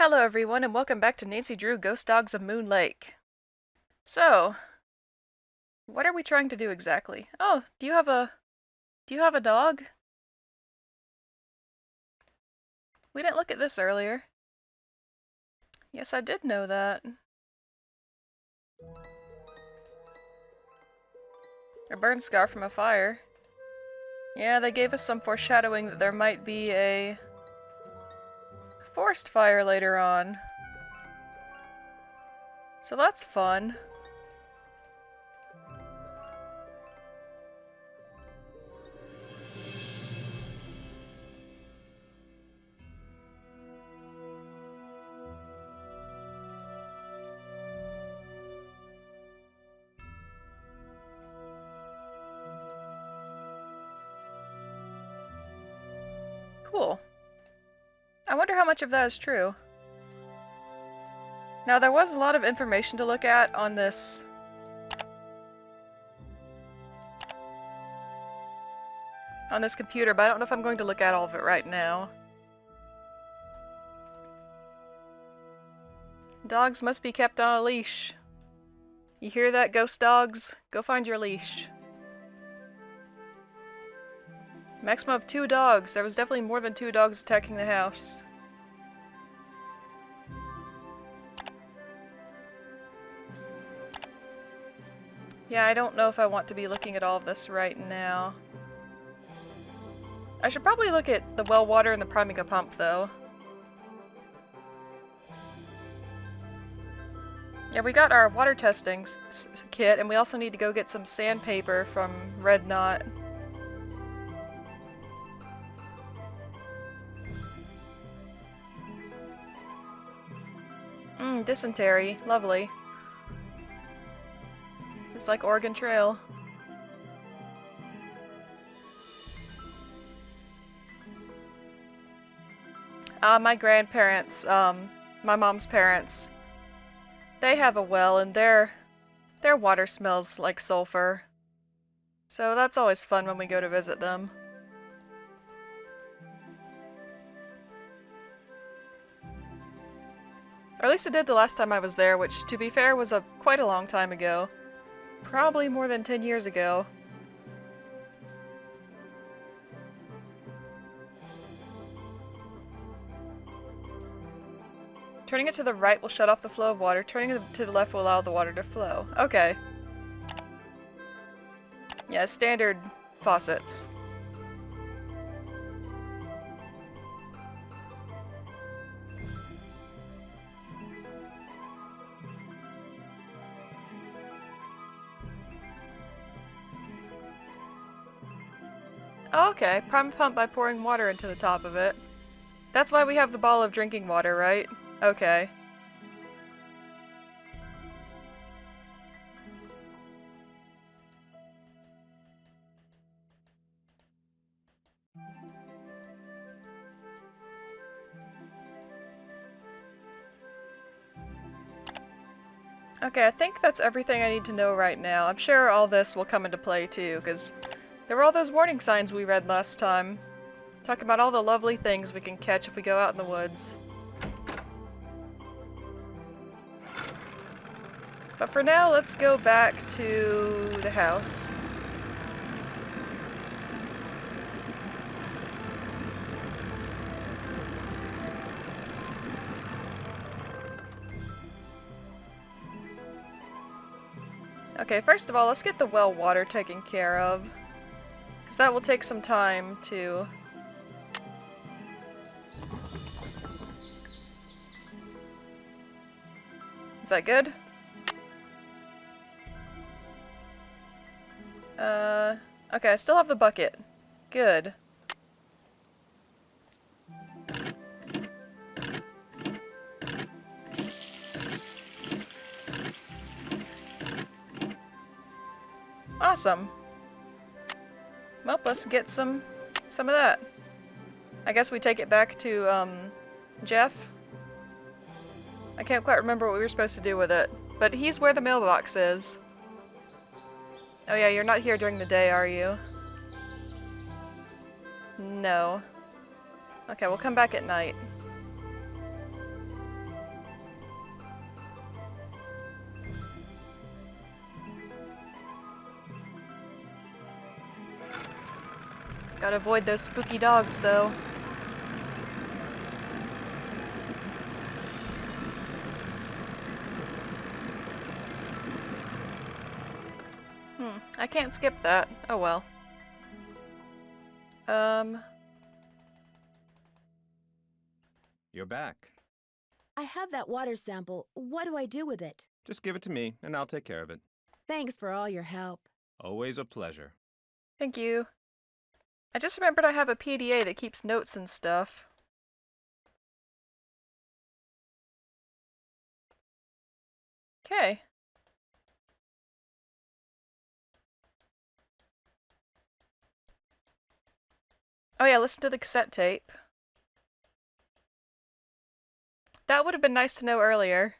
Hello everyone and welcome back to Nancy Drew Ghost Dogs of Moon Lake. So, what are we trying to do exactly? Oh, do you have a dog? We didn't look at this earlier. Yes, I did know that. A burn scar from a fire. Yeah, they gave us some foreshadowing that there might be a forest fire later on. So that's fun. Cool. I wonder how much of that is true. Now, there was a lot of information to look at on this computer, but I don't know if I'm going to look at all of it right now. Dogs must be kept on a leash. You hear that, ghost dogs? Go find your leash. Maximum of 2 dogs. There was definitely more than 2 dogs attacking the house. Yeah, I don't know if I want to be looking at all of this right now. I should probably look at the well water and the priming a pump, though. Yeah, we got our water testing kit, and we also need to go get some sandpaper from Red Knot. Dysentery. Lovely. It's like Oregon Trail. My grandparents, my mom's parents, they have a well and their water smells like sulfur. So that's always fun when we go to visit them. Or at least it did the last time I was there, which, to be fair, was quite a long time ago. Probably more than 10 years ago. Turning it to the right will shut off the flow of water. Turning it to the left will allow the water to flow. Okay. Yeah, standard faucets. Oh, okay. Prime a pump by pouring water into the top of it. That's why we have the ball of drinking water, right? Okay. Okay, I think that's everything I need to know right now. I'm sure all this will come into play too, because there were all those warning signs we read last time. Talking about all the lovely things we can catch if we go out in the woods. But for now, let's go back to the house. Okay, first of all, let's get the well water taken care of. Because that will take some time to... Is that good? Okay, I still have the bucket. Good. Awesome. Well, let's get some of that. I guess we take it back to, Jeff. I can't quite remember what we were supposed to do with it, but he's where the mailbox is. Oh yeah, you're not here during the day, are you? No. Okay, we'll come back at night. Gotta avoid those spooky dogs, though. I can't skip that. Oh well. You're back. I have that water sample. What do I do with it? Just give it to me, and I'll take care of it. Thanks for all your help. Always a pleasure. Thank you. I just remembered I have a PDA that keeps notes and stuff. Okay. Oh yeah, listen to the cassette tape. That would have been nice to know earlier.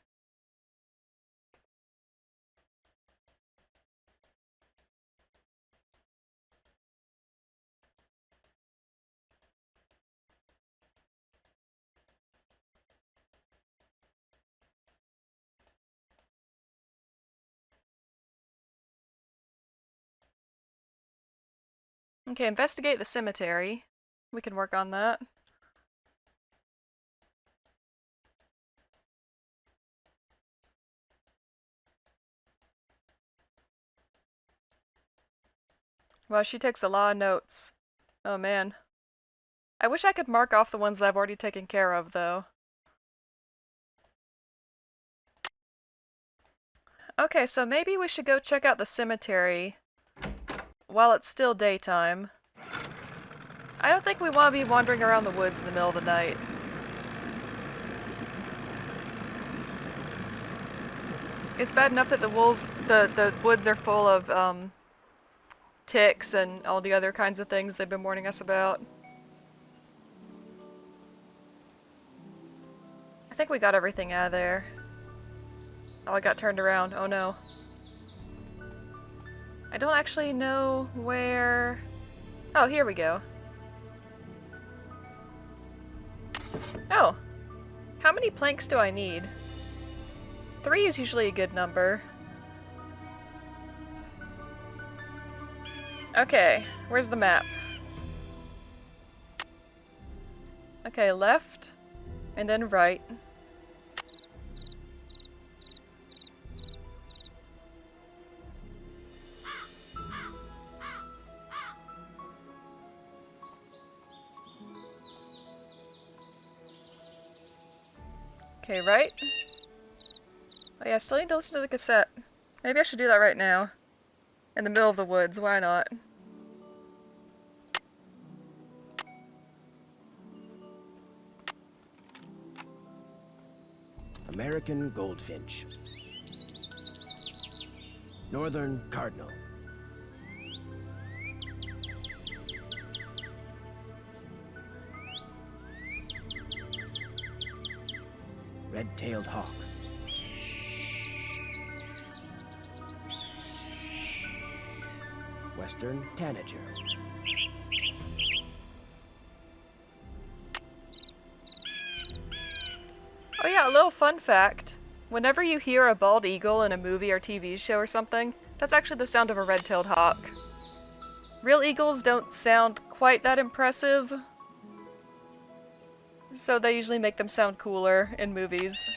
Okay, investigate the cemetery. We can work on that. Wow, she takes a lot of notes. Oh man. I wish I could mark off the ones that I've already taken care of, though. Okay, so maybe we should go check out the cemetery while it's still daytime. I don't think we want to be wandering around the woods in the middle of the night. It's bad enough that the woods are full of ticks and all the other kinds of things they've been warning us about. I think we got everything out of there. Oh, I got turned around. Oh no. I don't actually know where... Oh, here we go. Oh. How many planks do I need? 3 is usually a good number. Okay, where's the map? Okay, left, and then right. Okay, right. Oh yeah, I still need to listen to the cassette. Maybe I should do that right now. In the middle of the woods, why not? American goldfinch. Northern cardinal. Red-tailed hawk. Western tanager. Oh yeah, a little fun fact. Whenever you hear a bald eagle in a movie or TV show or something, that's actually the sound of a red-tailed hawk. Real eagles don't sound quite that impressive, so they usually make them sound cooler in movies.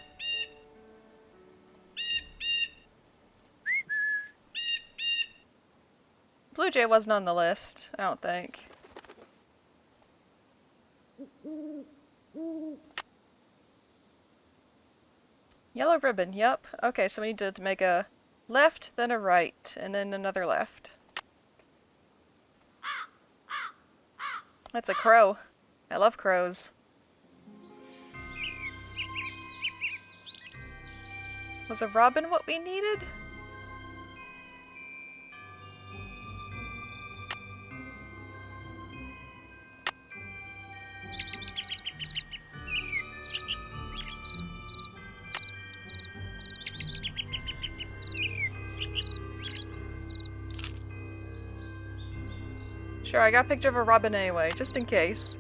Blue jay wasn't on the list, I don't think. Yellow ribbon, yep. Okay, so we need to make a left, then a right, and then another left. That's a crow. I love crows. Was a robin what we needed? Sure, I got a picture of a robin anyway, just in case.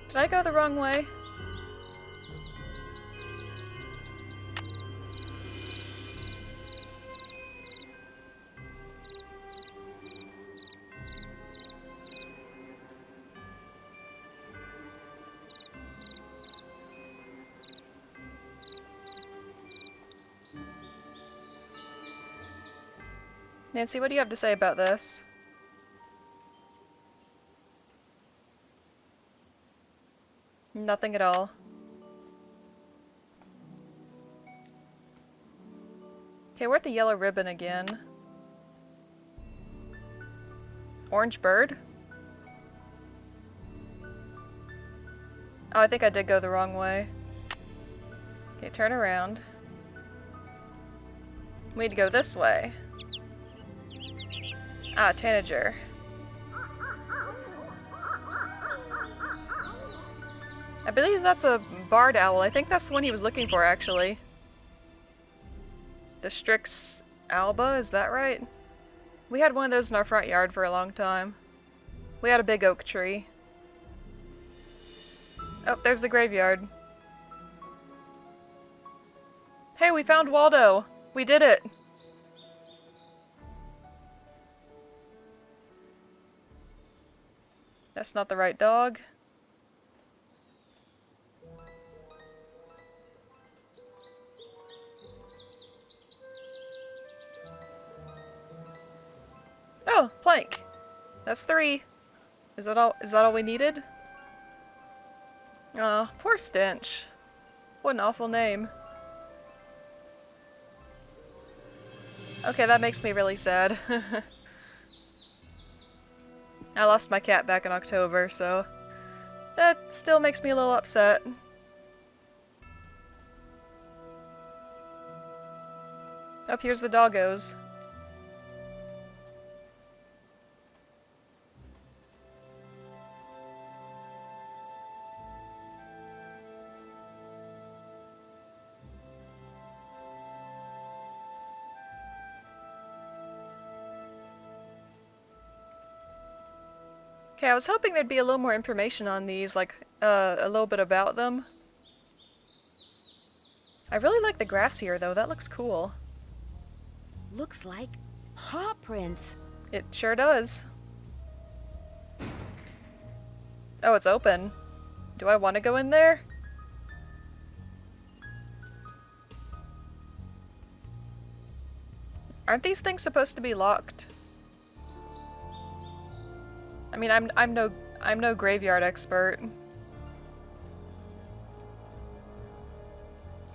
Did I go the wrong way? Nancy, what do you have to say about this? Nothing at all. Okay, we're at the yellow ribbon again. Orange bird? Oh, I think I did go the wrong way. Okay, turn around. We need to go this way. Ah, tanager. I believe that's a barred owl. I think that's the one he was looking for, actually. The Strix alba, is that right? We had one of those in our front yard for a long time. We had a big oak tree. Oh, there's the graveyard. Hey, we found Waldo! We did it! That's not the right dog. Oh, plank. That's 3. Is that all we needed? Aw, poor Stench. What an awful name. Okay, that makes me really sad. I lost my cat back in October, so that still makes me a little upset. Oh, here's the doggos. Okay, I was hoping there'd be a little more information on these, like, a little bit about them. I really like the grass here, though. That looks cool. Looks like paw prints. It sure does. Oh, it's open. Do I want to go in there? Aren't these things supposed to be locked? I mean, I'm no graveyard expert.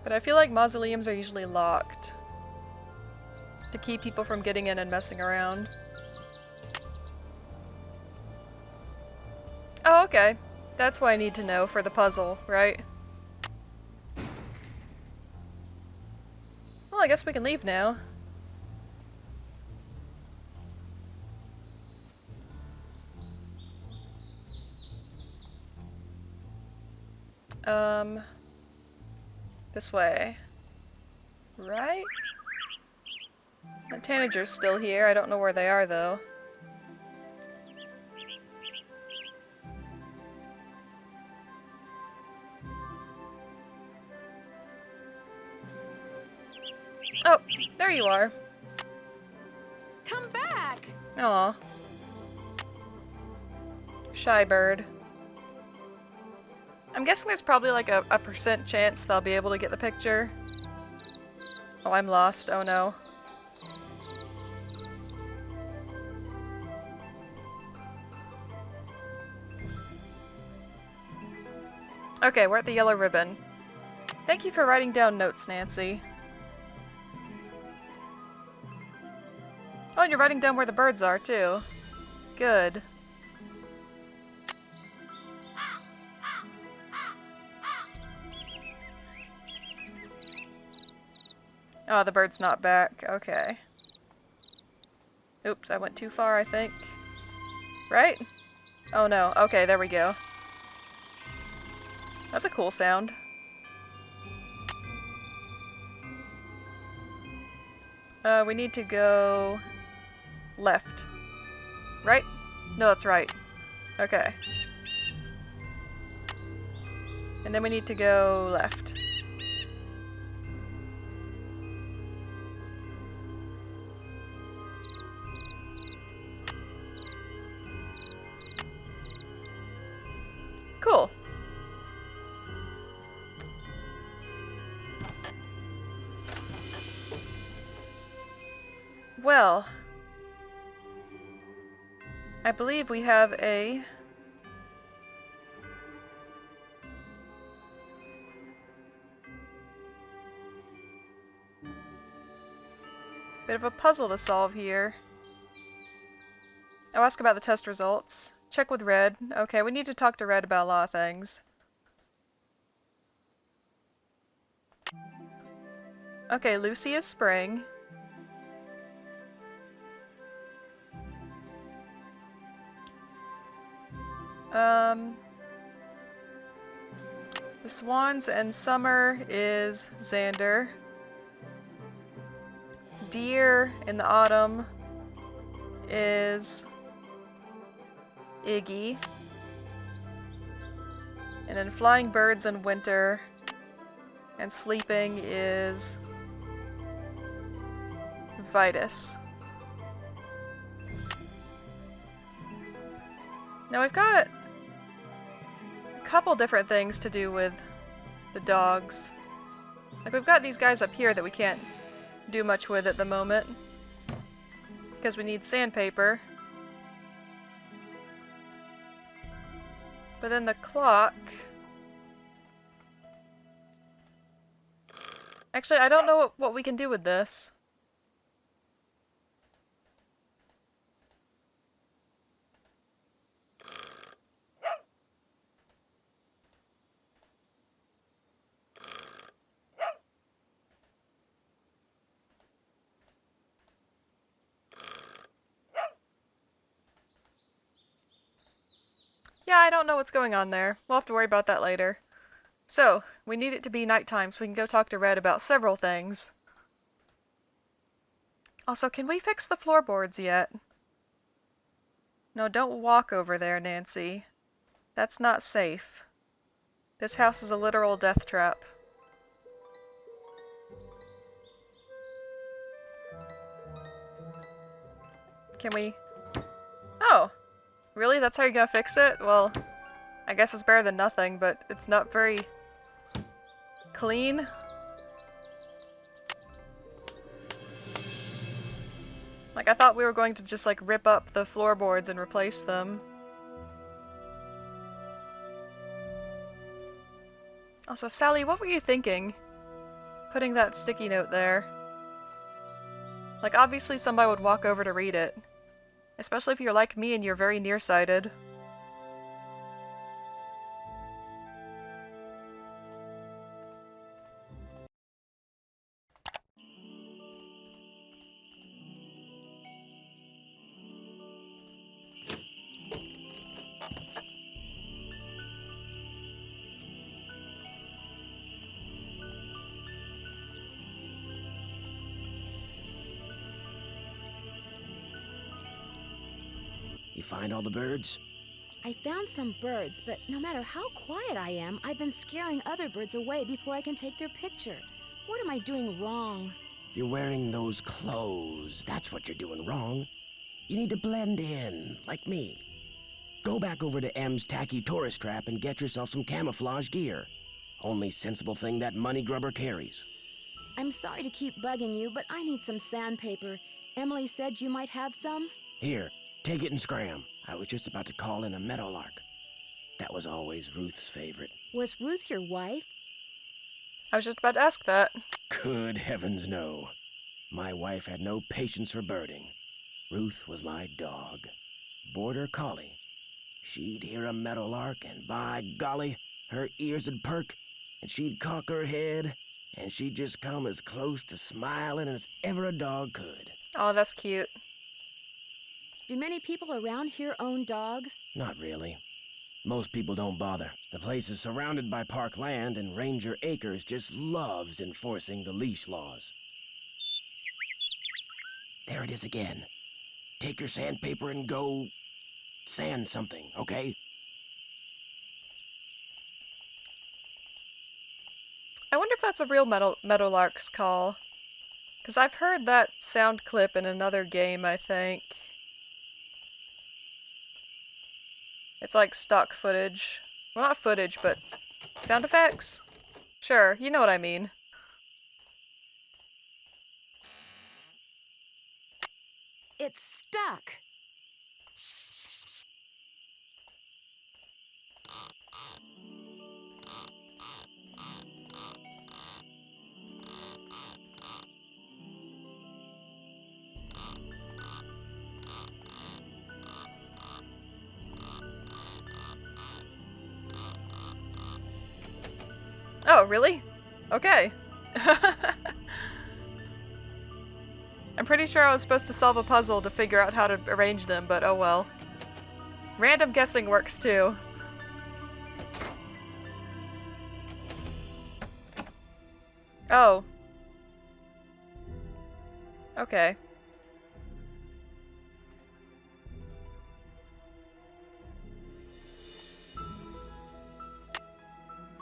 But I feel like mausoleums are usually locked to keep people from getting in and messing around. Oh, okay. That's what I need to know for the puzzle, right? Well, I guess we can leave now. This way. Right? The tanager's still here. I don't know where they are, though. Oh, there you are. Come back! Aw. Shy bird. I'm guessing there's probably like a % chance they'll be able to get the picture. Oh, I'm lost. Oh no. Okay, we're at the yellow ribbon. Thank you for writing down notes, Nancy. Oh, and you're writing down where the birds are, too. Good. Oh, the bird's not back. Okay. Oops, I went too far, I think. Right? Oh no. Okay, there we go. That's a cool sound. We need to go left. Right? No, that's right. Okay. And then we need to go left. Cool. Well, I believe we have a bit of a puzzle to solve here. I'll ask about the test results. Check with Red. Okay, we need to talk to Red about a lot of things. Okay, Lucy is Spring. The Swans and Summer is Xander. Deer in the Autumn is Iggy. And then Flying Birds in Winter and Sleeping is Vitus. Now we've got a couple different things to do with the dogs. Like we've got these guys up here that we can't do much with at the moment because we need sandpaper. But then the clock... Actually, I don't know what we can do with this. Yeah, I don't know what's going on there. We'll have to worry about that later. So, we need it to be nighttime so we can go talk to Red about several things. Also, can we fix the floorboards yet? No, don't walk over there, Nancy. That's not safe. This house is a literal death trap. Can we... Oh! Really? That's how you're gonna fix it? Well, I guess it's better than nothing, but it's not very clean. Like, I thought we were going to just, like, rip up the floorboards and replace them. Also, Sally, what were you thinking? Putting that sticky note there. Like, obviously somebody would walk over to read it. Especially if you're like me and you're very nearsighted. You find all the birds? I found some birds, but no matter how quiet I am, I've been scaring other birds away before I can take their picture. What am I doing wrong? You're wearing those clothes. That's what you're doing wrong. You need to blend in, like me. Go back over to M's tacky tourist trap and get yourself some camouflage gear. Only sensible thing that money grubber carries. I'm sorry to keep bugging you, but I need some sandpaper. Emily said you might have some? Here, take it and scram. I was just about to call in a meadowlark. That was always Ruth's favorite. Was Ruth your wife? I was just about to ask that. Good heavens, no. My wife had no patience for birding. Ruth was my dog. Border collie. She'd hear a meadowlark, and by golly, her ears would perk, and she'd cock her head, and she'd just come as close to smiling as ever a dog could. Oh, that's cute. Do many people around here own dogs? Not really. Most people don't bother. The place is surrounded by park land, and Ranger Acres just loves enforcing the leash laws. There it is again. Take your sandpaper and go... sand something, okay? I wonder if that's a real Meadowlark's call. Because I've heard that sound clip in another game, I think. It's like stock footage. Well, not footage, but sound effects? Sure, you know what I mean. It's stuck. Oh, really? Okay. I'm pretty sure I was supposed to solve a puzzle to figure out how to arrange them, but oh well. Random guessing works too. Oh. Okay.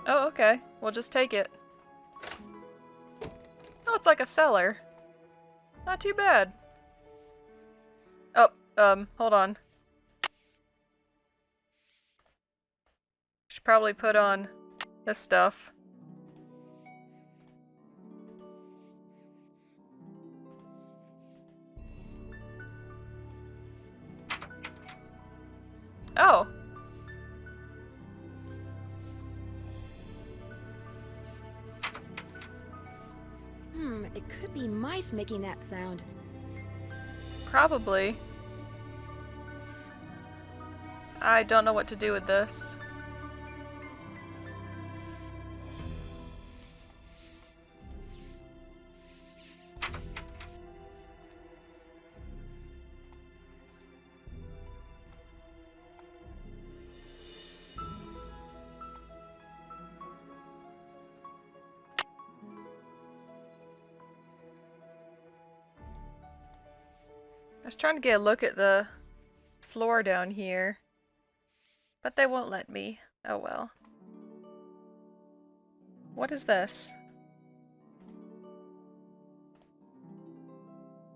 Oh, okay. We'll just take it. Oh, it's like a cellar. Not too bad. Oh, hold on. Should probably put on this stuff. Oh. It could be mice making that sound. Probably. I don't know what to do with this. I was trying to get a look at the floor down here, but they won't let me. Oh well. What is this?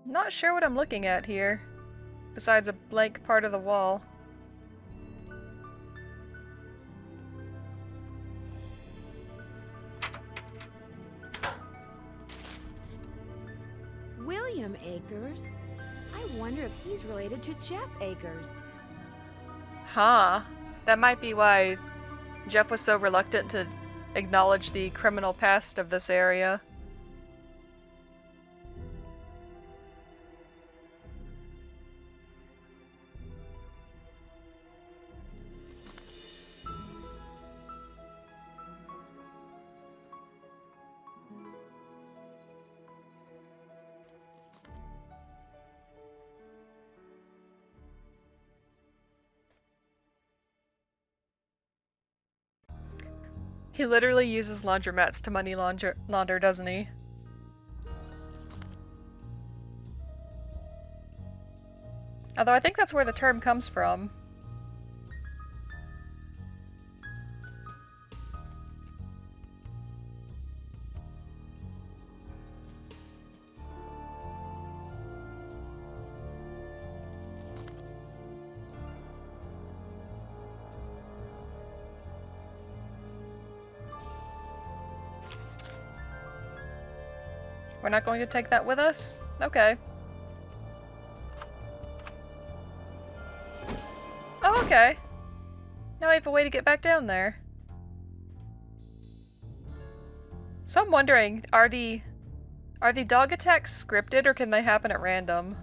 Not sure what I'm looking at here, besides a blank part of the wall. William Akers? I wonder if he's related to Jeff Akers. Huh. That might be why Jeff was so reluctant to acknowledge the criminal past of this area. He literally uses laundromats to money launder, doesn't he? Although I think that's where the term comes from. We're not going to take that with us? Okay. Oh, okay. Now I have a way to get back down there. So I'm wondering, are the dog attacks scripted or can they happen at random?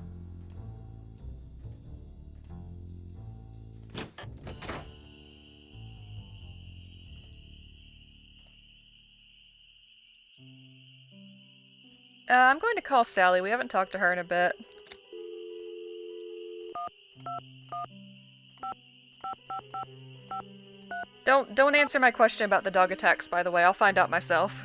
I'm going to call Sally. We haven't talked to her in a bit. Don't answer my question about the dog attacks, by the way. I'll find out myself.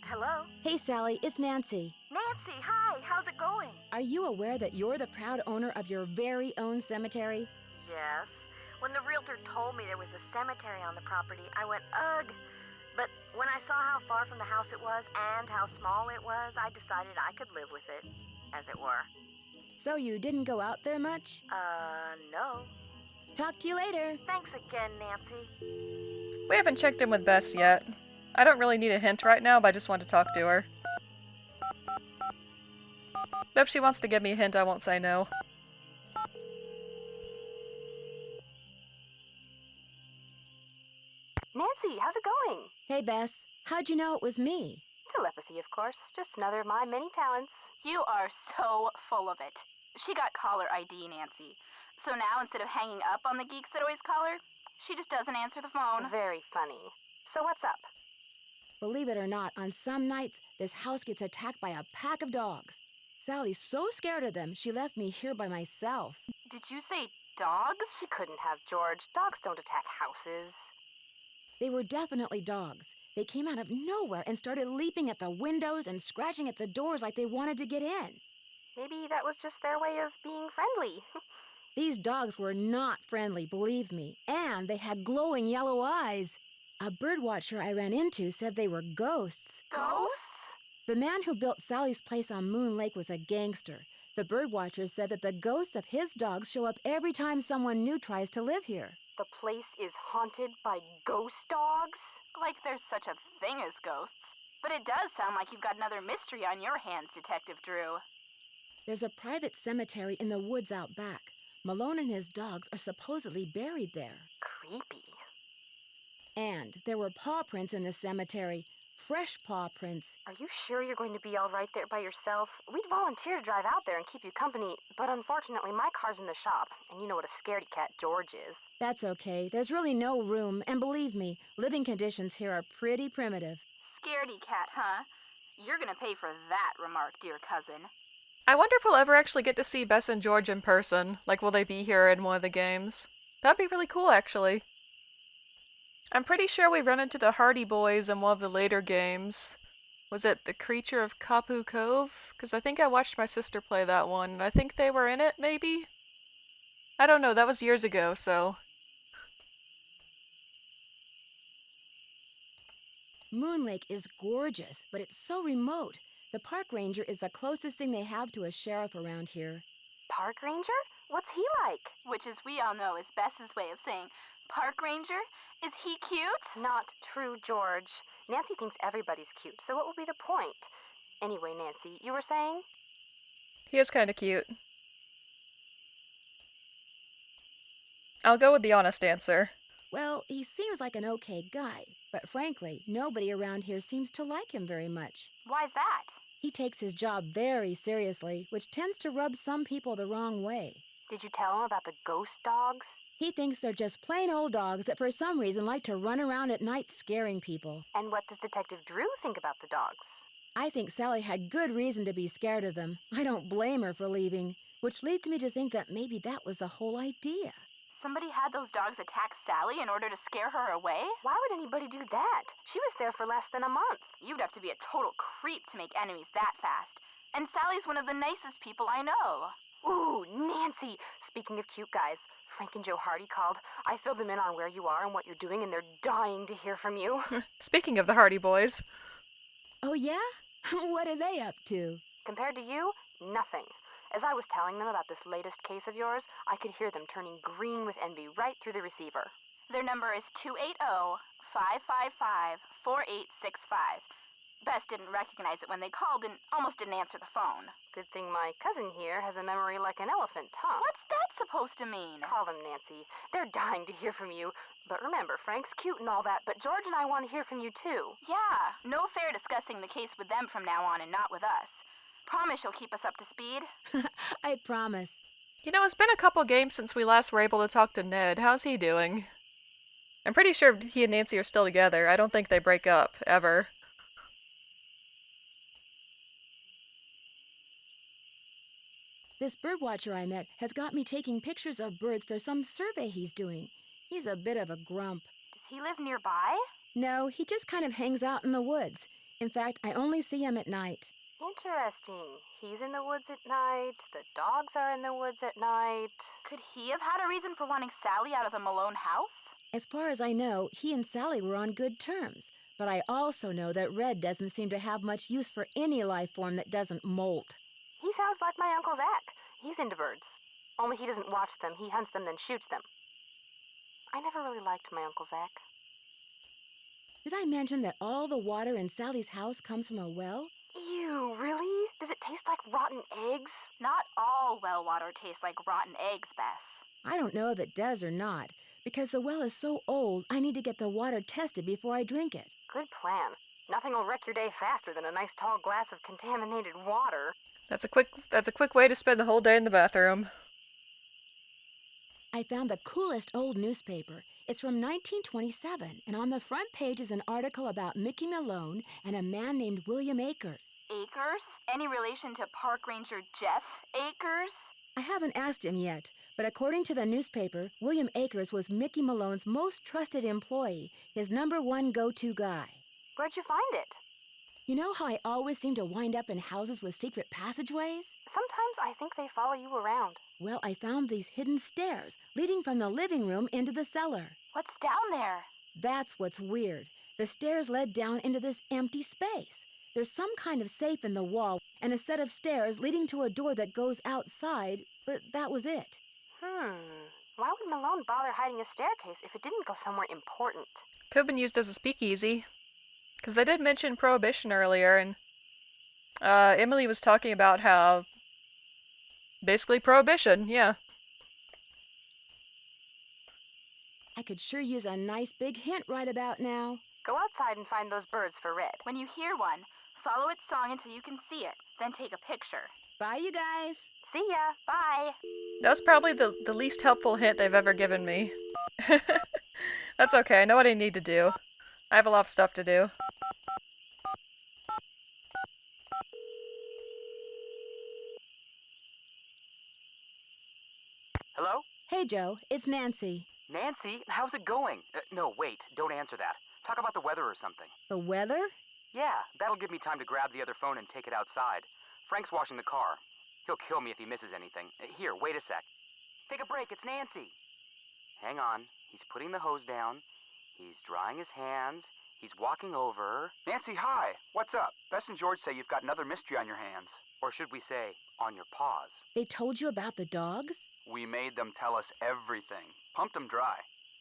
Hello? Hey, Sally, it's Nancy. Nancy, hi, how's it going? Are you aware that you're the proud owner of your very own cemetery? Yes. When the realtor told me there was a cemetery on the property, I went, ugh. But when I saw how far from the house it was and how small it was, I decided I could live with it, as it were. So you didn't go out there much? No. Talk to you later. Thanks again, Nancy. We haven't checked in with Bess yet. I don't really need a hint right now, but I just want to talk to her. But if she wants to give me a hint, I won't say no. Nancy, how's it going? Hey, Bess. How'd you know it was me? Telepathy, of course. Just another of my many talents. You are so full of it. She got caller ID, Nancy. So now, instead of hanging up on the geeks that always call her, she just doesn't answer the phone. Very funny. So what's up? Believe it or not, on some nights, this house gets attacked by a pack of dogs. Sally's so scared of them, she left me here by myself. Did you say dogs? She couldn't have, George. Dogs don't attack houses. They were definitely dogs. They came out of nowhere and started leaping at the windows and scratching at the doors like they wanted to get in. Maybe that was just their way of being friendly. These dogs were not friendly, believe me, and they had glowing yellow eyes. A birdwatcher I ran into said they were ghosts. Ghosts? The man who built Sally's place on Moon Lake was a gangster. The birdwatcher said that the ghosts of his dogs show up every time someone new tries to live here. The place is haunted by ghost dogs? Like there's such a thing as ghosts. But it does sound like you've got another mystery on your hands, Detective Drew. There's a private cemetery in the woods out back. Malone and his dogs are supposedly buried there. Creepy. And there were paw prints in the cemetery. Fresh paw prints. Are you sure you're going to be all right there by yourself? We'd volunteer to drive out there and keep you company, but unfortunately my car's in the shop, and you know what a scaredy cat George is. That's okay. There's really no room, and believe me, living conditions here are pretty primitive. Scaredy cat, huh? You're gonna pay for that remark, dear cousin. I wonder if we'll ever actually get to see Bess and George in person. Like, will they be here in one of the games? That'd be really cool, actually. I'm pretty sure we run into the Hardy Boys in one of the later games. Was it The Creature of Kapu Cove? Because I think I watched my sister play that one, and I think they were in it, maybe? I don't know, that was years ago, so... Moon Lake is gorgeous, but it's so remote. The park ranger is the closest thing they have to a sheriff around here. Park ranger? What's he like? Which, as we all know, is Bess's way of saying, Park Ranger? Is he cute? Not true, George. Nancy thinks everybody's cute, so what will be the point? Anyway, Nancy, you were saying? He is kind of cute. I'll go with the honest answer. Well, he seems like an okay guy, but frankly, nobody around here seems to like him very much. Why's that? He takes his job very seriously, which tends to rub some people the wrong way. Did you tell him about the ghost dogs? He thinks they're just plain old dogs that for some reason like to run around at night scaring people. And what does Detective Drew think about the dogs? I think Sally had good reason to be scared of them. I don't blame her for leaving, which leads me to think that maybe that was the whole idea. Somebody had those dogs attack Sally in order to scare her away? Why would anybody do that? She was there for less than a month. You'd have to be a total creep to make enemies that fast. And Sally's one of the nicest people I know. Ooh, Nancy! Speaking of cute guys, Frank and Joe Hardy called. I filled them in on where you are and what you're doing, and they're dying to hear from you. Speaking of the Hardy Boys. Oh yeah? What are they up to? Compared to you, nothing. As I was telling them about this latest case of yours, I could hear them turning green with envy right through the receiver. Their number is 280-555-4865. Bess didn't recognize it when they called and almost didn't answer the phone. Good thing my cousin here has a memory like an elephant, huh? What's that supposed to mean? Call them, Nancy. They're dying to hear from you. But remember, Frank's cute and all that, but George and I want to hear from you too. Yeah, no fair discussing the case with them from now on and not with us. Promise you'll keep us up to speed? I promise. You know, it's been a couple games since we last were able to talk to Ned. How's he doing? I'm pretty sure he and Nancy are still together. I don't think they break up, ever. This birdwatcher I met has got me taking pictures of birds for some survey he's doing. He's a bit of a grump. Does he live nearby? No, he just kind of hangs out in the woods. In fact, I only see him at night. Interesting. He's in the woods at night. The dogs are in the woods at night. Could he have had a reason for wanting Sally out of the Malone house? As far as I know, he and Sally were on good terms. But I also know that Red doesn't seem to have much use for any life form that doesn't molt. He sounds like my Uncle Zach. He's into birds. Only he doesn't watch them. He hunts them, then shoots them. I never really liked my Uncle Zach. Did I mention that all the water in Sally's house comes from a well? Ew, really? Does it taste like rotten eggs? Not all well water tastes like rotten eggs, Bess. I don't know if it does or not. Because the well is so old, I need to get the water tested before I drink it. Good plan. Nothing will wreck your day faster than a nice tall glass of contaminated water. That's a quick way to spend the whole day in the bathroom. I found the coolest old newspaper. It's from 1927, and on the front page is an article about Mickey Malone and a man named William Akers. Akers? Any relation to Park Ranger Jeff Akers? I haven't asked him yet, but according to the newspaper, William Akers was Mickey Malone's most trusted employee, his #1 go-to guy. Where'd you find it? You know how I always seem to wind up in houses with secret passageways? Sometimes I think they follow you around. Well, I found these hidden stairs leading from the living room into the cellar. What's down there? That's what's weird. The stairs led down into this empty space. There's some kind of safe in the wall and a set of stairs leading to a door that goes outside, but that was it. Why would Malone bother hiding a staircase if it didn't go somewhere important? Could have been used as a speakeasy. Because they did mention Prohibition earlier, and Emily was talking about how basically Prohibition, yeah. I could sure use a nice big hint right about now. Go outside and find those birds for Red. When you hear one, follow its song until you can see it, then take a picture. Bye, you guys. See ya. Bye. That was probably the least helpful hint they've ever given me. That's okay, I know what I need to do. I have a lot of stuff to do. Hello? Hey, Joe, it's Nancy. Nancy, how's it going? No, wait, don't answer that. Talk about the weather or something. The weather? Yeah, that'll give me time to grab the other phone and take it outside. Frank's washing the car. He'll kill me if he misses anything. Here, wait a sec. Take a break, it's Nancy. Hang on, he's putting the hose down. He's drying his hands. He's walking over. Nancy, hi. What's up? Bess and George say you've got another mystery on your hands. Or should we say, on your paws. They told you about the dogs? We made them tell us everything. Pumped them dry.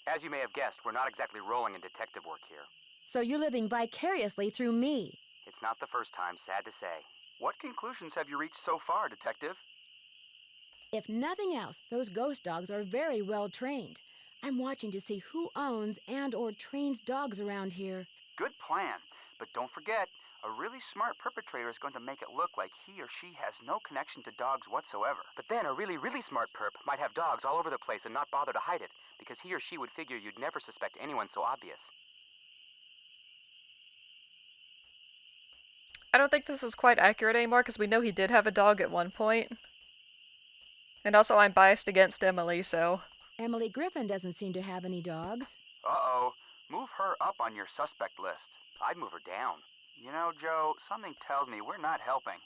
As you may have guessed, we're not exactly rolling in detective work here. So you're living vicariously through me. It's not the first time, sad to say. What conclusions have you reached so far, Detective? If nothing else, those ghost dogs are very well trained. I'm watching to see who owns and/or trains dogs around here. Good plan. But don't forget, a really smart perpetrator is going to make it look like he or she has no connection to dogs whatsoever. But then a really, really smart perp might have dogs all over the place and not bother to hide it, because he or she would figure you'd never suspect anyone so obvious. I don't think this is quite accurate anymore, because we know he did have a dog at one point. And also I'm biased against Emily, so... Emily Griffin doesn't seem to have any dogs. Uh-oh. Move her up on your suspect list. I'd move her down. You know, Joe, something tells me we're not helping.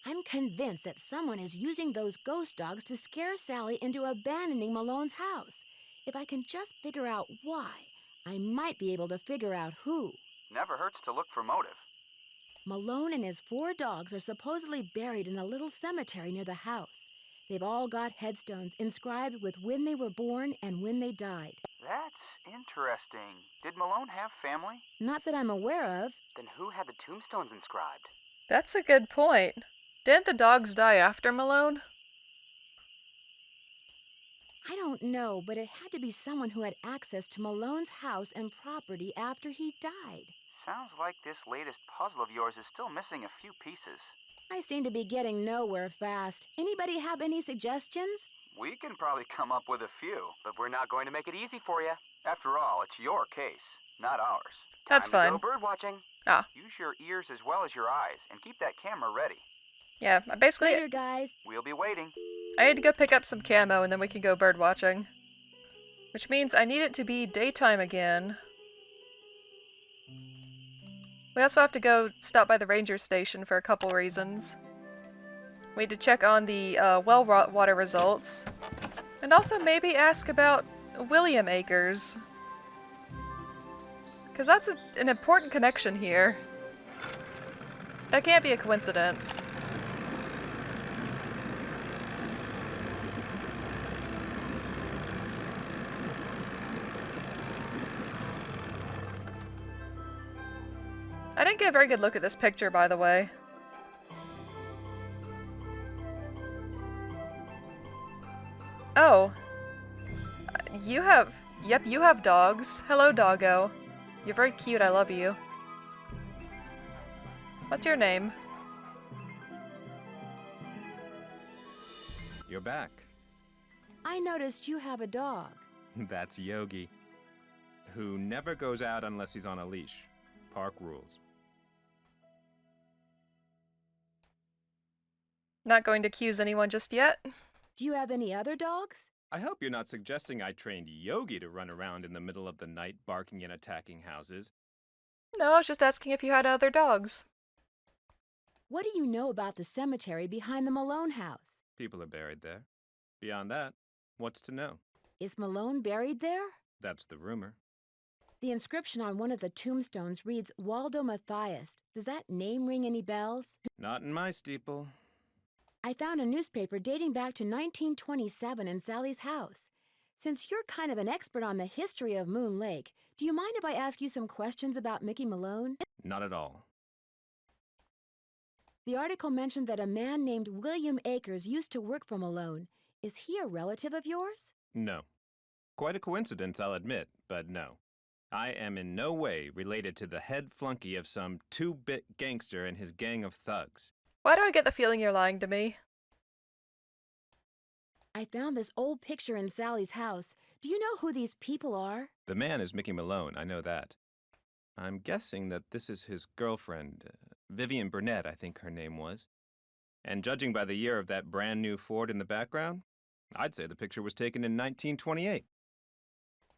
I'm convinced that someone is using those ghost dogs to scare Sally into abandoning Malone's house. If I can just figure out why, I might be able to figure out who. Never hurts to look for motive. Malone and his 4 dogs are supposedly buried in a little cemetery near the house. They've all got headstones inscribed with when they were born and when they died. That's interesting. Did Malone have family? Not that I'm aware of. Then who had the tombstones inscribed? That's a good point. Didn't the dogs die after Malone? I don't know, but it had to be someone who had access to Malone's house and property after he died. Sounds like this latest puzzle of yours is still missing a few pieces. I seem to be getting nowhere fast. Anybody have any suggestions? We can probably come up with a few. But we're not going to make it easy for you. After all, it's your case, not ours. That's Time to fine. go bird watching. Ah, Use your ears as well as your eyes, and keep that camera ready. yeah, basically, Later, guys. We'll be waiting. I need to go pick up some camo and then we can go bird watching. Which means I need it to be daytime again. We also have to go stop by the ranger station for a couple reasons. We need to check on the well water results. And also maybe ask about William Akers. Because that's an important connection here. That can't be a coincidence. I didn't get a very good look at this picture, by the way. Oh. You have... Yep, you have dogs. Hello, doggo. You're very cute, I love you. What's your name? You're back. I noticed you have a dog. That's Yogi, who never goes out unless he's on a leash. Park rules. Not going to accuse anyone just yet. Do you have any other dogs? I hope you're not suggesting I trained Yogi to run around in the middle of the night barking and attacking houses. No, I was just asking if you had other dogs. What do you know about the cemetery behind the Malone house? People are buried there. Beyond that, what's to know? Is Malone buried there? That's the rumor. The inscription on one of the tombstones reads Waldo Matthias. Does that name ring any bells? Not in my steeple. I found a newspaper dating back to 1927 in Sally's house. Since you're kind of an expert on the history of Moon Lake, do you mind if I ask you some questions about Mickey Malone? Not at all. The article mentioned that a man named William Akers used to work for Malone. Is he a relative of yours? No. Quite a coincidence, I'll admit, but no. I am in no way related to the head flunky of some two-bit gangster and his gang of thugs. Why do I get the feeling you're lying to me? I found this old picture in Sally's house. Do you know who these people are? The man is Mickey Malone, I know that. I'm guessing that this is his girlfriend, Vivian Burnett, I think her name was. And judging by the year of that brand new Ford in the background, I'd say the picture was taken in 1928.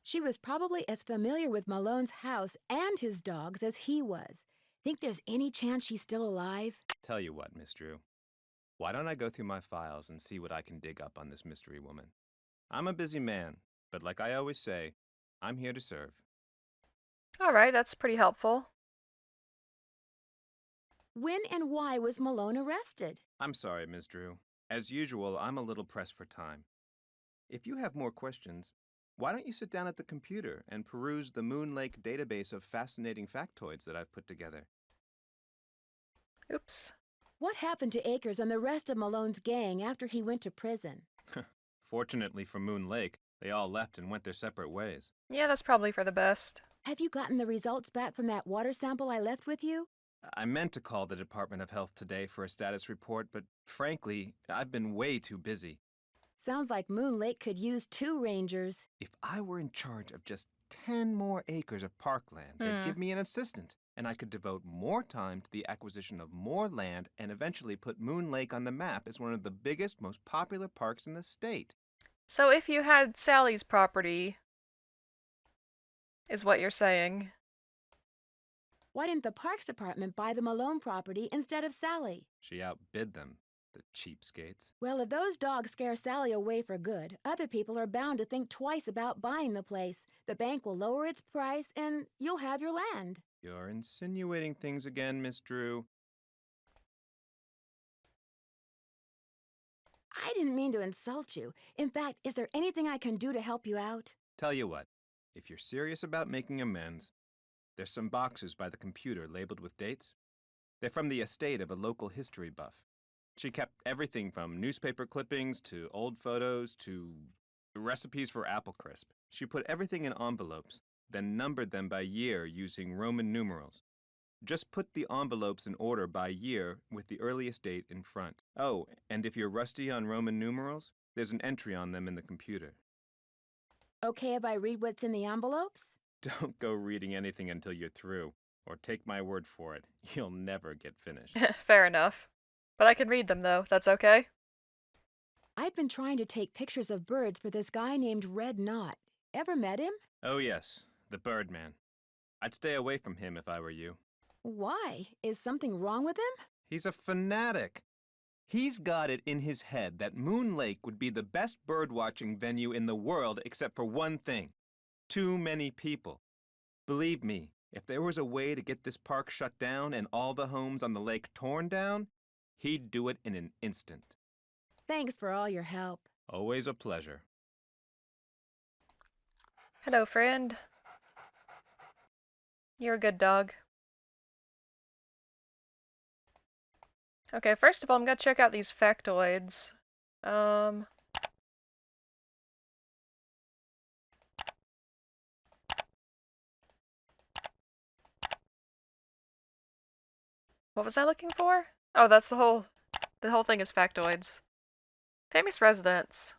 She was probably as familiar with Malone's house and his dogs as he was. Think there's any chance she's still alive? Tell you what, Miss Drew. Why don't I go through my files and see what I can dig up on this mystery woman? I'm a busy man, but like I always say, I'm here to serve. Alright, that's pretty helpful. When and why was Malone arrested? I'm sorry, Miss Drew. As usual, I'm a little pressed for time. If you have more questions, why don't you sit down at the computer and peruse the Moon Lake database of fascinating factoids that I've put together? Oops. What happened to Akers and the rest of Malone's gang after he went to prison? Fortunately for Moon Lake, they all left and went their separate ways. Yeah, that's probably for the best. Have you gotten the results back from that water sample I left with you? I meant to call the Department of Health today for a status report, but frankly, I've been way too busy. Sounds like Moon Lake could use 2 rangers. If I were in charge of just 10 more acres of parkland, they'd give me an assistant, and I could devote more time to the acquisition of more land and eventually put Moon Lake on the map as one of the biggest, most popular parks in the state. So if you had Sally's property, is what you're saying. Why didn't the Parks Department buy the Malone property instead of Sally? She outbid them, the cheapskates. Well, if those dogs scare Sally away for good, other people are bound to think twice about buying the place. The bank will lower its price, and you'll have your land. You're insinuating things again, Miss Drew. I didn't mean to insult you. In fact, is there anything I can do to help you out? Tell you what, if you're serious about making amends, there's some boxes by the computer labeled with dates. They're from the estate of a local history buff. She kept everything from newspaper clippings to old photos to recipes for apple crisp. She put everything in envelopes, then numbered them by year using Roman numerals. Just put the envelopes in order by year with the earliest date in front. Oh, and if you're rusty on Roman numerals, there's an entry on them in the computer. Okay if I read what's in the envelopes? Don't go reading anything until you're through, or take my word for it, you'll never get finished. Fair enough. But I can read them, though. That's okay? I've been trying to take pictures of birds for this guy named Red Knot. Ever met him? Oh yes, the Birdman. I'd stay away from him if I were you. Why? Is something wrong with him? He's a fanatic. He's got it in his head that Moon Lake would be the best bird-watching venue in the world except for one thing. Too many people. Believe me, if there was a way to get this park shut down and all the homes on the lake torn down, he'd do it in an instant. Thanks for all your help. Always a pleasure. Hello, friend. You're a good dog. Okay, first of all, I'm gonna check out these factoids. What was I looking for? Oh, that's the whole thing is factoids. Famous residents.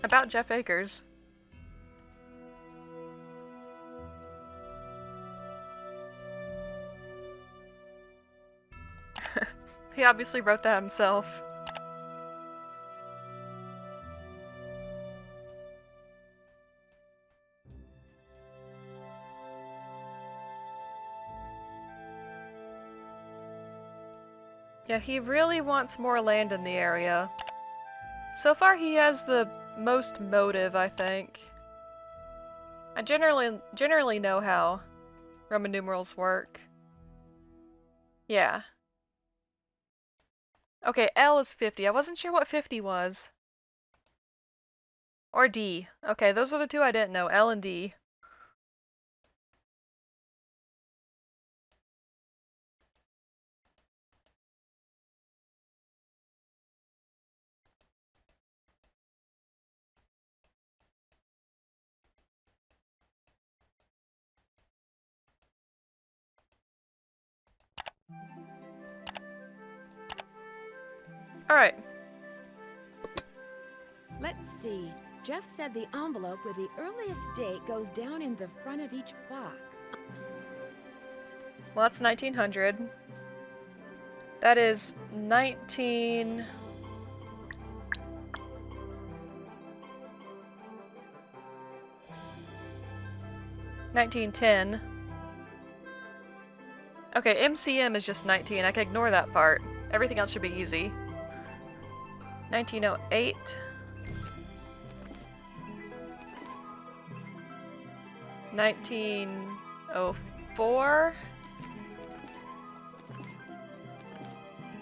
About Jeff Akers. He obviously wrote that himself. Yeah, he really wants more land in the area. So far he has the most motive, I think. I generally know how Roman numerals work. Yeah. Okay, L is 50. I wasn't sure what 50 was. Or D. Okay, those are the two I didn't know, L and D. Alright. Let's see. Jeff said the envelope with the earliest date goes down in the front of each box. Well, that's 1900. That is 1910. Okay, MCM is just 19. I can ignore that part. Everything else should be easy. 1908. 1904.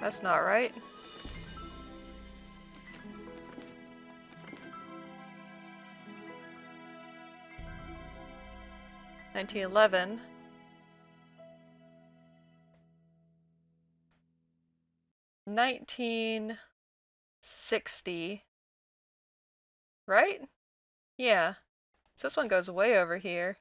That's not right. $1911. $1960. Right? Yeah. So this one goes way over here.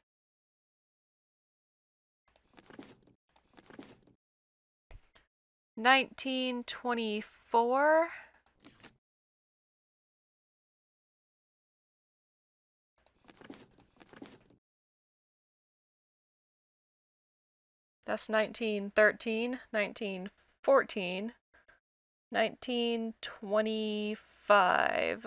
$1924. That's 1913, 1914, 1925.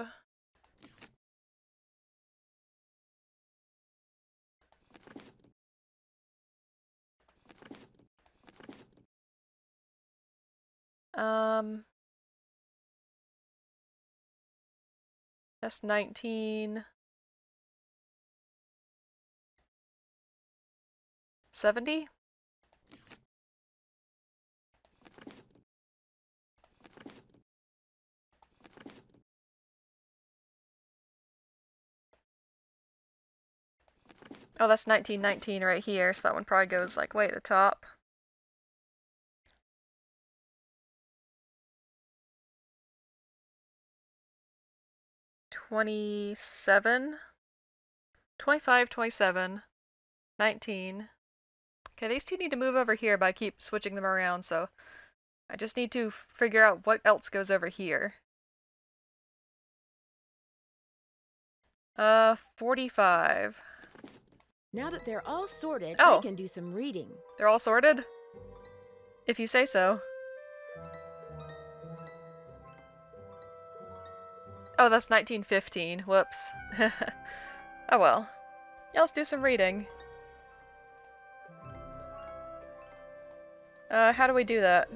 That's 1970. Oh, that's 1919 right here, so that one probably goes like way at the top. $27, $25, $27, $19. Okay, these two need to move over here, but I keep switching them around, so I just need to figure out what else goes over here. 45. Now that they're all sorted, Oh. I can do some reading. They're all sorted? If you say so. Oh, that's 1915. Whoops. Oh well. Yeah, let's do some reading. How do we do that?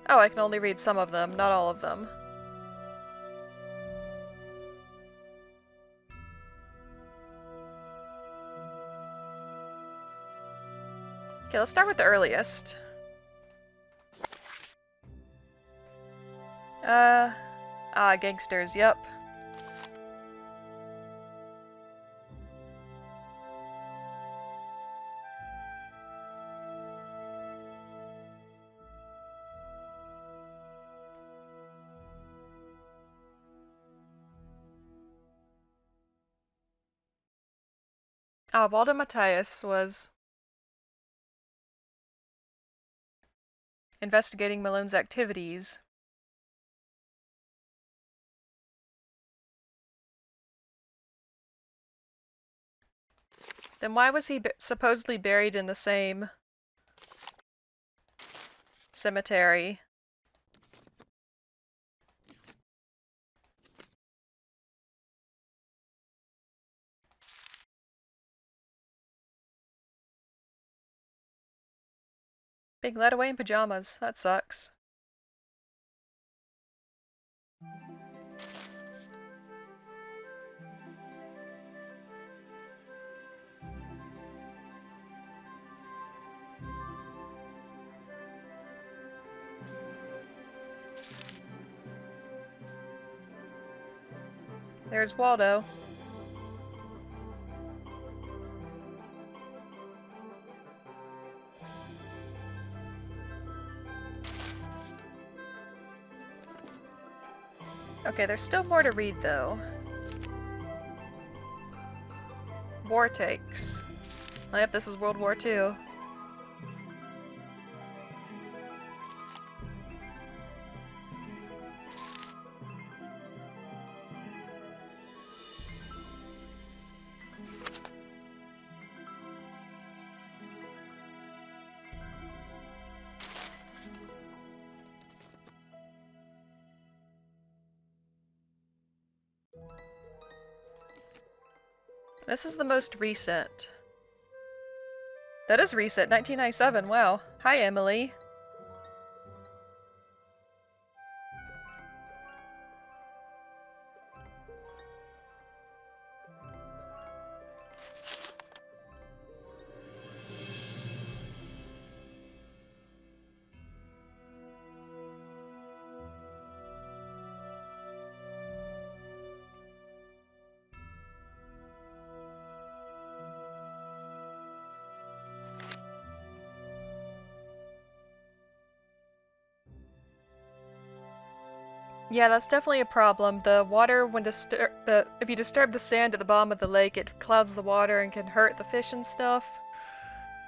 Oh, I can only read some of them, not all of them. Okay, let's start with the earliest. Gangsters, yep. Waldo Matthias was investigating Malone's activities. Then why was he supposedly buried in the same cemetery? Being led away in pajamas. That sucks. There's Waldo. Okay, there's still more to read, though. War takes. Oh, yep, this is World War II. This is the most recent. That is recent, 1997, wow. Hi, Emily. Yeah, that's definitely a problem. The water, when if you disturb the sand at the bottom of the lake, it clouds the water and can hurt the fish and stuff.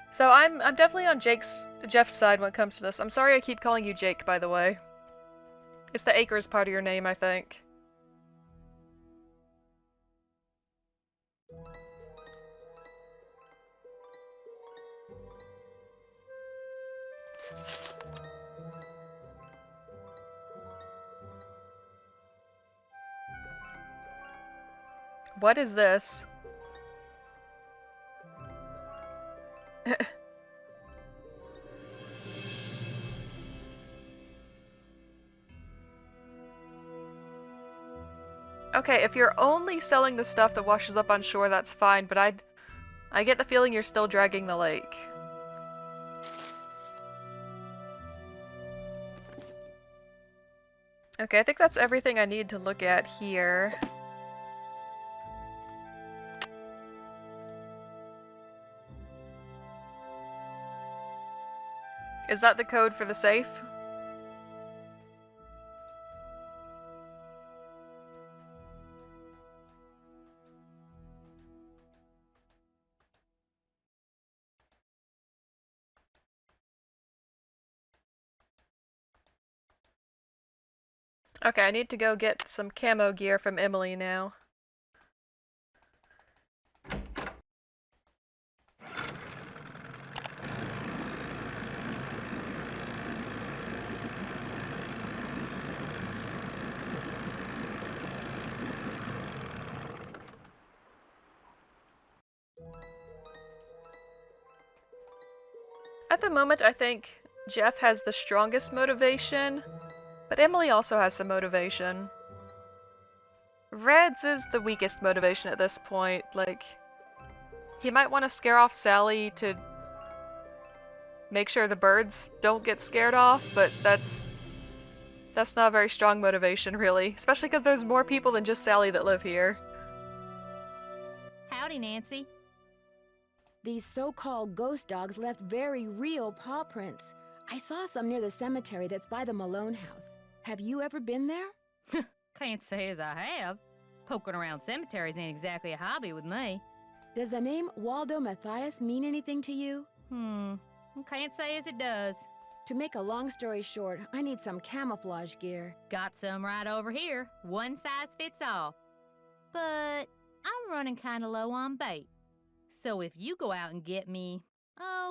So I'm definitely on Jeff's side when it comes to this. I'm sorry I keep calling you Jake, by the way. It's the acres part of your name, I think. What is this? Okay, if you're only selling the stuff that washes up on shore, that's fine, but I get the feeling you're still dragging the lake. Okay, I think that's everything I need to look at here. Is that the code for the safe? Okay, I need to go get some camo gear from Emily now. At the moment, I think Jeff has the strongest motivation, but Emily also has some motivation. Red's is the weakest motivation at this point. Like, he might want to scare off Sally to make sure the birds don't get scared off, but that's not a very strong motivation, really. Especially because there's more people than just Sally that live here. Howdy, Nancy. These so-called ghost dogs left very real paw prints. I saw some near the cemetery that's by the Malone house. Have you ever been there? Can't say as I have. Poking around cemeteries ain't exactly a hobby with me. Does the name Waldo Matthias mean anything to you? Can't say as it does. To make a long story short, I need some camouflage gear. Got some right over here. One size fits all. But I'm running kind of low on bait. So if you go out and get me,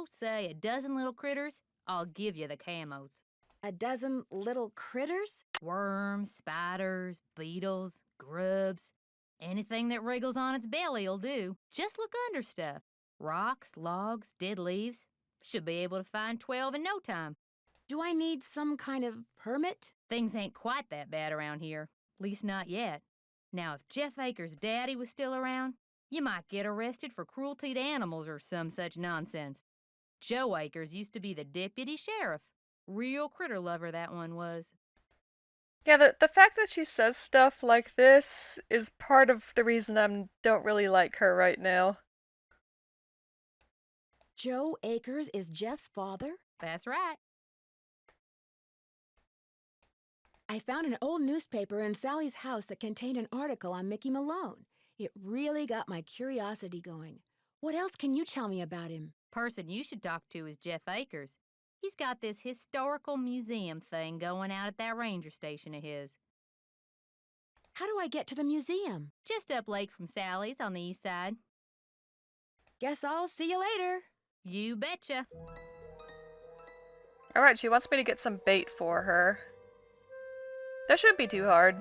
say a dozen little critters, I'll give you the camos. A dozen little critters? Worms, spiders, beetles, grubs. Anything that wriggles on its belly'll do. Just look under stuff. Rocks, logs, dead leaves. Should be able to find 12 in no time. Do I need some kind of permit? Things ain't quite that bad around here. Least not yet. Now, if Jeff Akers' daddy was still around, you might get arrested for cruelty to animals or some such nonsense. Joe Akers used to be the deputy sheriff. Real critter lover, that one was. Yeah, the fact that she says stuff like this is part of the reason I don't really like her right now. Joe Akers is Jeff's father? That's right. I found an old newspaper in Sally's house that contained an article on Mickey Malone. It really got my curiosity going. What else can you tell me about him? Person you should talk to is Jeff Akers. He's got this historical museum thing going out at that ranger station of his. How do I get to the museum? Just up lake from Sally's on the east side. Guess I'll see you later. You betcha. Alright, she wants me to get some bait for her. That shouldn't be too hard.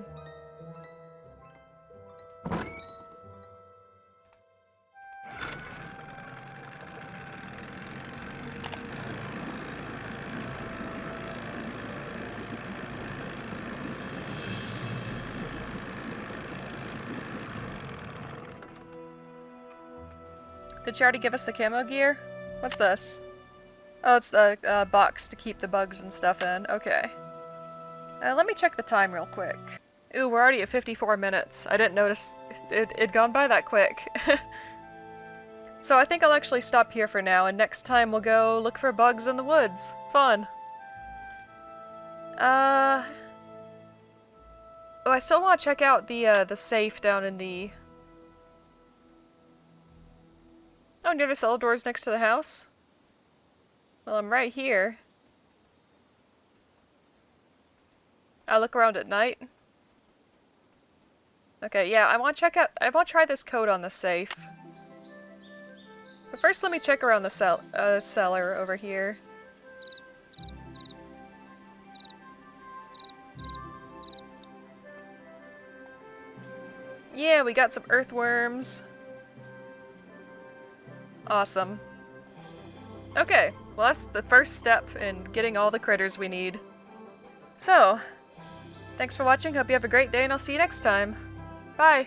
Did she already give us the camo gear? What's this? Oh, it's the box to keep the bugs and stuff in. Okay. Let me check the time real quick. Ooh, we're already at 54 minutes. I didn't notice it'd gone by that quick. So I think I'll actually stop here for now, and next time we'll go look for bugs in the woods. Fun. Oh, I still want to check out the safe down in the... Oh, near the cellar doors next to the house? Well, I'm right here. I look around at night. Okay, yeah, I want to try this code on the safe. But first let me check around the cellar over here. Yeah, we got some earthworms. Awesome. Okay, well that's the first step in getting all the critters we need. So, thanks for watching, hope you have a great day, and I'll see you next time. Bye!